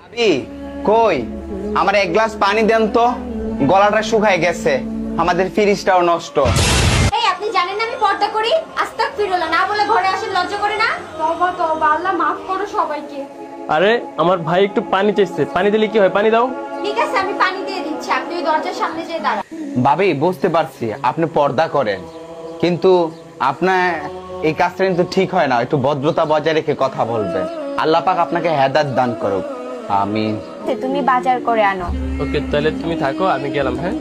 ভাবি কই আমার এক গ্লাস পানি দেন তো, গলাটা শুকায় গেছে, আমাদের ফ্রিজটাও নষ্ট। এই আপনি জানেন না আমি পর্দা করি? আস্তাগফিরুল্লাহ না বলে ঘরে আসেন, লজ্জা করে না? তওবা তওবা, আল্লাহ মাফ করো সবাইকে। আরে আমার ভাই একটু পানি চাইছে, পানি দিলে কি হয়? পানি দাও। ঠিক আছে আমি পানি দিয়ে দিচ্ছি, আপনি ওই দরজার সামনে যেয়ে দাঁড়ান। ভাবি বুঝতে পারছি আপনি পর্দা করেন, কিন্তু আপনার এই কাজটা কিন্তু ঠিক হয় না, একটু ভদ্রতা বজায় রেখে কথা বলবেন। আল্লাহ পাক আপনাকে হেদায়েত দান করুক, আমিন। তুমি বাজার করে আনো। ওকে তাহলে তুমি থাকো, আমি গেলাম। হ্যাঁ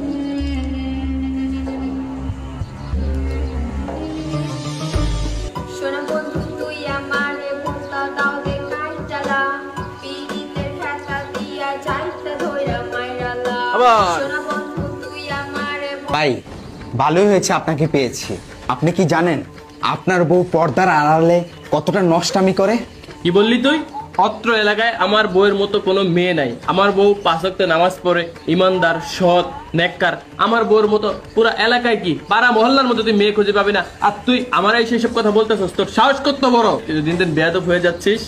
শোনা বন্ধু তুই আমারে ভোঁতা দাও দে কাইটালা, পিরিতের খাতা দিয়া যাইতে ধইরা মাইরালা। আবার শোনা বন্ধু তুই আমারে ভাই ভালোই হয়েছে আপনাকে পেয়েছি। আপনি কি জানেন আপনার বউ পর্দার আড়ালে কতটা নষ্টামি করে? কি বললি তুই? অত্র এলাকায় আমার বউয়ের মতো কোনো মেয়ে নাই। আমার বউ 5 ওয়াক্ত নামাজ পড়ে, ইমানদার, সৎ, নেককার। আমার বউয়ের মতো পুরো এলাকায় কি পাড়া মহল্লার মতো তুই মেয়ে খুঁজে পাবি না। আর তুই আমার এই সেই সব কথা বলতেছস? তোর সাহস কত বড়! তুই দিন দিন বেয়াদব হয়ে যাচ্ছিস।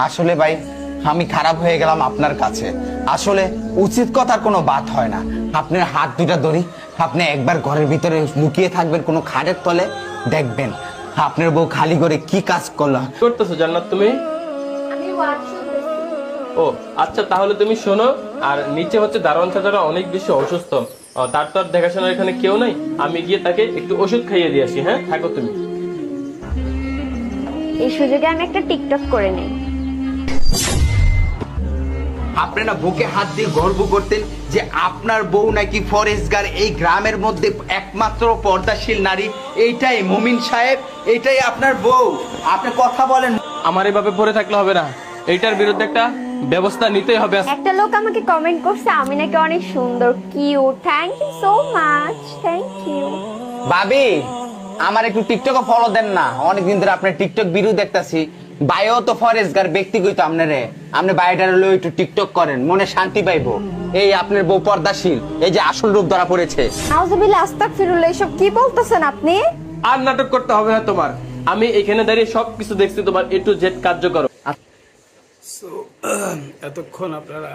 আসলে ভাই আমি খারাপ হয়ে গেলাম আপনার কাছে। আসলে উচিত কথার কোনো বাত হয় না। আপনার হাত দুটা ধরি, আপনি একবার ঘরের ভিতরে লুকিয়ে থাকবেন কোনো খাটের তলে, দেখবেন আপনার বউ খালি করে কি কাজ করলো। করতেছো জান্নাত তুমি? আমি ওয়াজ শুনতেছি। ও আচ্ছা, তাহলে তুমি শোনো। আর নিচে হচ্ছে দারোয়ান চাচারা অনেক বেশি অসুস্থ, তার তো আর দেখাশোনার এখানে কেউ নাই। আমি গিয়ে তাকে একটু ওষুধ খাইয়ে দিয়ে আসি। হ্যাঁ থাকো তুমি। এই সুযোগে আমি একটা টিকটক করে নেই। আপনারা বুকে হাত দিয়ে গর্ব করতেন যে আপনার বউ নাকি ফরেস্টগার, এই গ্রামের মধ্যে একমাত্র পর্দাশীল নারী, এইটাই মুমিন সাহেব, এইটাই আপনার বউ। আপনি কথা বলেন। আমার এভাবে পড়ে থাকলে হবে না, এইটার বিরুদ্ধে একটা ব্যবস্থা নিতেই হবে। একটা লোক আমাকে কমেন্ট করছে আমি নাকি অনেক সুন্দর, cute. Thank you so much, thank you. ভাবি আমার একটু টিকটকে ফলো দেন না, অনেকদিন ধরে আপনার টিকটক ভিডিও দেখতাছি। বায়ো তো ফরেস্টগার ব্যক্তি কইতো আপনারে, আপনি বায়োটার লই একটু টিকটক করেন, মনে শান্তি পাইবো। এই আপনার বউ পর্দাশীল, এই যে আসল রূপ ধরা পড়েছে। নাউজুবিল্লাহ, আস্তাগফিরুল্লাহ, এসব কি বলতেছেন আপনি? আর নাটক করতে হবে না তোমার। আমি এখানে দাঁড়িয়ে সবকিছু দেখছি, তোমার A to Z কার্যকর। এতক্ষণ আপনারা